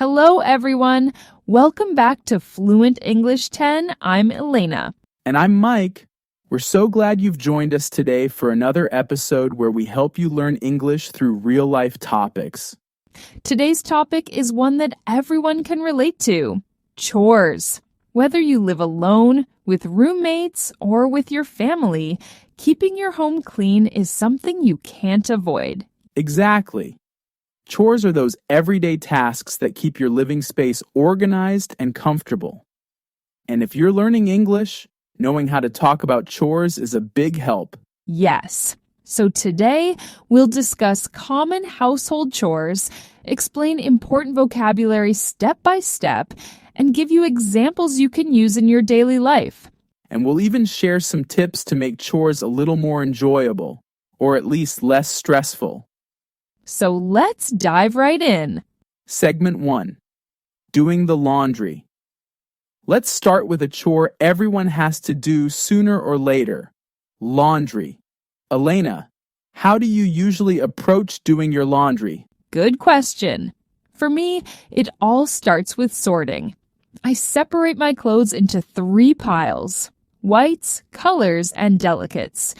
Hello, everyone. Welcome back to Fluent English 10. I'm Elena. And I'm Mike. We're so glad you've joined us today for another episode where we help you learn English through real-life topics. Today's topic is one that everyone can relate to: chores. Whether you live alone, with roommates, or with your family, keeping your home clean is something you can't avoid. Exactly. Chores are those everyday tasks that keep your living space organized and comfortable. And if you're learning English, knowing how to talk about chores is a big help. Yes. So today, we'll discuss common household chores, explain important vocabulary step by step, and give you examples you can use in your daily life. And we'll even share some tips to make chores a little more enjoyable, or at least less stressful. So let's dive right in. Segment 1. Doing the laundry. Let's start with a chore everyone has to do sooner or later: laundry. Elena, how do you usually approach doing your laundry? Good question. For me, it all starts with sorting. I separate my clothes into 3 piles: whites, colors, and delicates.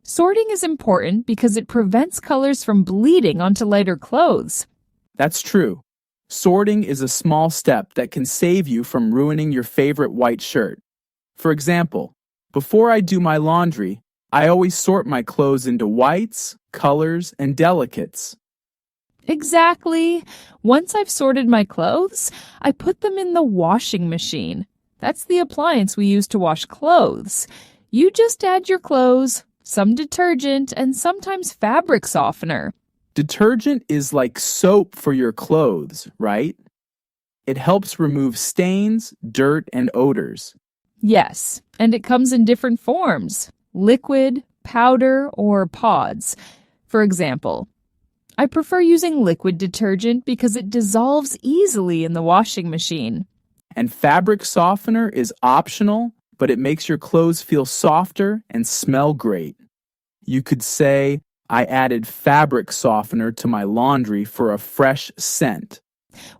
Sorting is important because it prevents colors from bleeding onto lighter clothes. That's true. Sorting is a small step that can save you from ruining your favorite white shirt. For example, before I do my laundry, I always sort my clothes into whites, colors, and delicates. Exactly. Once I've sorted my clothes, I put them in the washing machine. That's the appliance we use to wash clothes. You just add your clothes, some detergent, and sometimes fabric softener. Detergent is like soap for your clothes, right? It helps remove stains, dirt, and odors. Yes, and it comes in different forms: liquid, powder, or pods. For example, I prefer using liquid detergent because it dissolves easily in the washing machine. And fabric softener is optional, but it makes your clothes feel softer and smell great. You could say, I added fabric softener to my laundry for a fresh scent.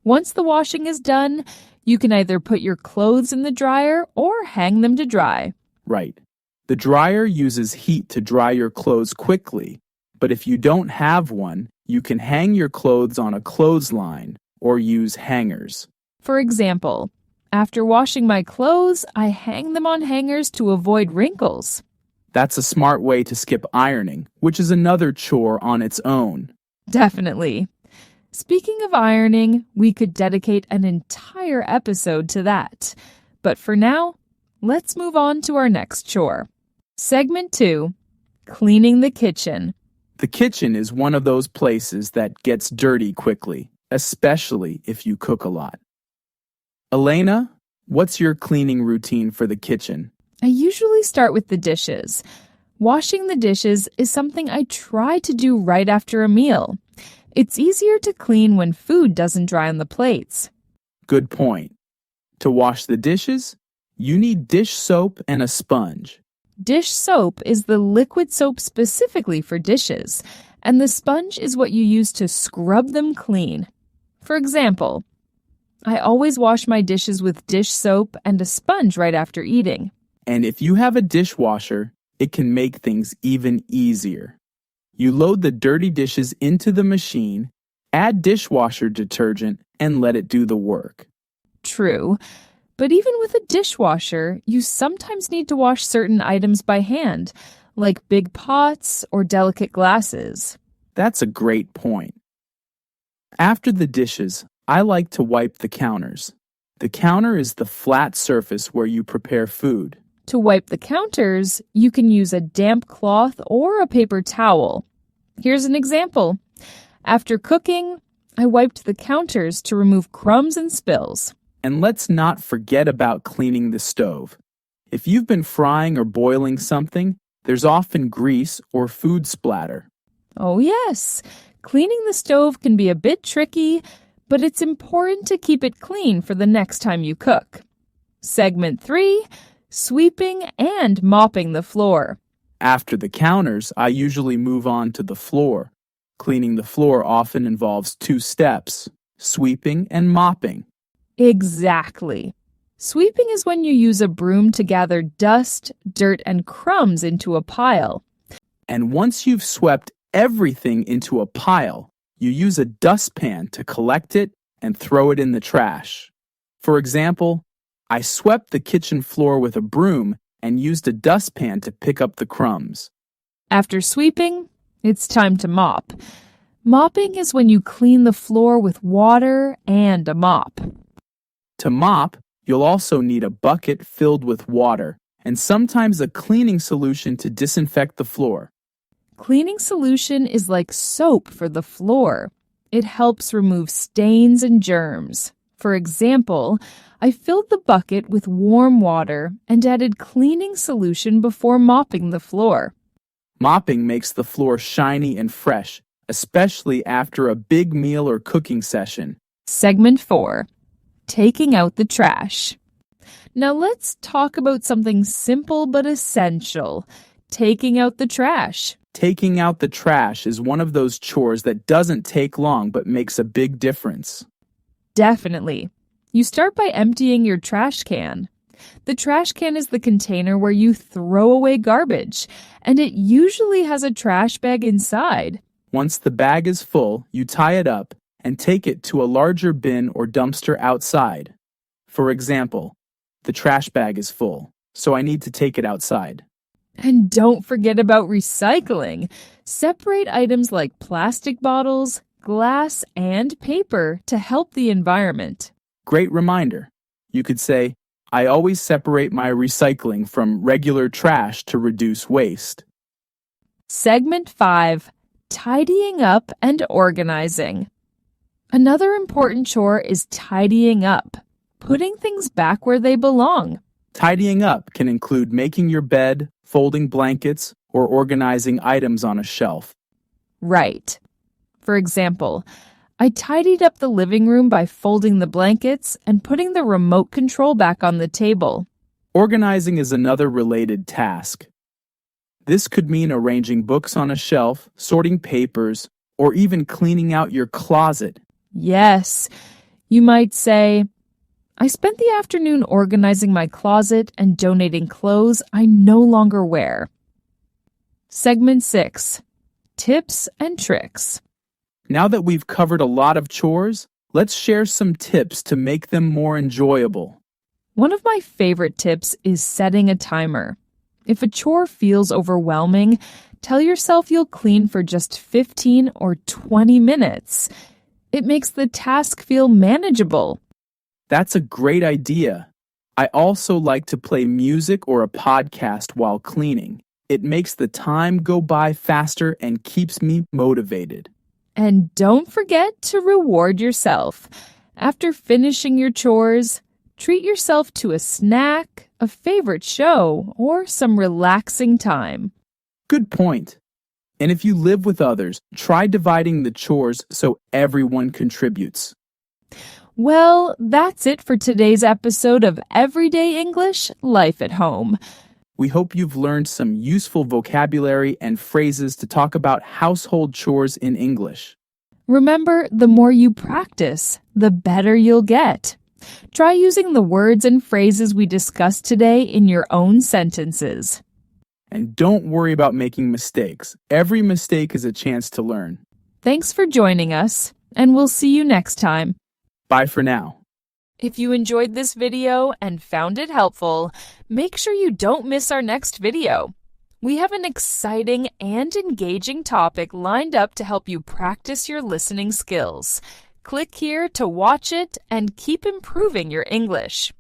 Once the washing is done, you can either put your clothes in the dryer or hang them to dry. Right. The dryer uses heat to dry your clothes quickly, but if you don't have one, you can hang your clothes on a clothesline or use hangers. For example, after washing my clothes, I hang them on hangers to avoid wrinkles. That's a smart way to skip ironing, which is another chore on its own. Definitely. Speaking of ironing, we could dedicate an entire episode to that. But for now, let's move on to our next chore. Segment 2, cleaning the kitchen. The kitchen is one of those places that gets dirty quickly, especially if you cook a lot. Elena, what's your cleaning routine for the kitchen? I usually start with the dishes. Washing the dishes is something I try to do right after a meal. It's easier to clean when food doesn't dry on the plates. Good point. To wash the dishes, you need dish soap and a sponge. Dish soap is the liquid soap specifically for dishes, and the sponge is what you use to scrub them clean. For example, I always wash my dishes with dish soap and a sponge right after eating. And if you have a dishwasher, it can make things even easier. You load the dirty dishes into the machine, add dishwasher detergent, and let it do the work. True, but even with a dishwasher, you sometimes need to wash certain items by hand, like big pots or delicate glasses. That's a great point. After the dishes, I like to wipe the counters. The counter is the flat surface where you prepare food. To wipe the counters, you can use a damp cloth or a paper towel. Here's an example. After cooking, I wiped the counters to remove crumbs and spills. And let's not forget about cleaning the stove. If you've been frying or boiling something, there's often grease or food splatter. Oh yes, cleaning the stove can be a bit tricky, but it's important to keep it clean for the next time you cook. Segment 3, sweeping and mopping the floor. After the counters, I usually move on to the floor. Cleaning the floor often involves 2 steps. sweeping and mopping. Exactly. Sweeping is when you use a broom to gather dust, dirt, and crumbs into a pile. And once you've swept everything into a pile, you use a dustpan to collect it and throw it in the trash. For example, I swept the kitchen floor with a broom and used a dustpan to pick up the crumbs. After sweeping, it's time to mop. Mopping is when you clean the floor with water and a mop. To mop, you'll also need a bucket filled with water and sometimes a cleaning solution to disinfect the floor. Cleaning solution is like soap for the floor. It helps remove stains and germs. For example, I filled the bucket with warm water and added cleaning solution before mopping the floor. Mopping makes the floor shiny and fresh, especially after a big meal or cooking session. Segment 4. Taking out the trash. Now let's talk about something simple but essential. Taking out the trash. Taking out the trash is one of those chores that doesn't take long but makes a big difference. Definitely. You start by emptying your trash can. The trash can is the container where you throw away garbage, and it usually has a trash bag inside. Once the bag is full, you tie it up and take it to a larger bin or dumpster outside. For example, the trash bag is full, so I need to take it outside. And don't forget about recycling. Separate items like plastic bottles, glass, and paper to help the environment. Great reminder. You could say, I always separate my recycling from regular trash to reduce waste. Segment 5. Tidying up and organizing. Another important chore is tidying up, putting things back where they belong. Tidying up can include making your bed, folding blankets, or organizing items on a shelf. Right. For example, I tidied up the living room by folding the blankets and putting the remote control back on the table. Organizing is another related task. This could mean arranging books on a shelf, sorting papers, or even cleaning out your closet. Yes. You might say, I spent the afternoon organizing my closet and donating clothes I no longer wear. Segment 6. Tips and tricks. Now that we've covered a lot of chores, let's share some tips to make them more enjoyable. One of my favorite tips is setting a timer. If a chore feels overwhelming, tell yourself you'll clean for just 15 or 20 minutes. It makes the task feel manageable. That's a great idea. I also like to play music or a podcast while cleaning. It makes the time go by faster and keeps me motivated. And don't forget to reward yourself. After finishing your chores, treat yourself to a snack, a favorite show, or some relaxing time. Good point. And if you live with others, try dividing the chores so everyone contributes. Well, that's it for today's episode of Everyday English, Life at Home. We hope you've learned some useful vocabulary and phrases to talk about household chores in English. Remember, the more you practice, the better you'll get. Try using the words and phrases we discussed today in your own sentences. And don't worry about making mistakes. Every mistake is a chance to learn. Thanks for joining us, and we'll see you next time. Bye for now. If you enjoyed this video and found it helpful, make sure you don't miss our next video. We have an exciting and engaging topic lined up to help you practice your listening skills. Click here to watch it and keep improving your English.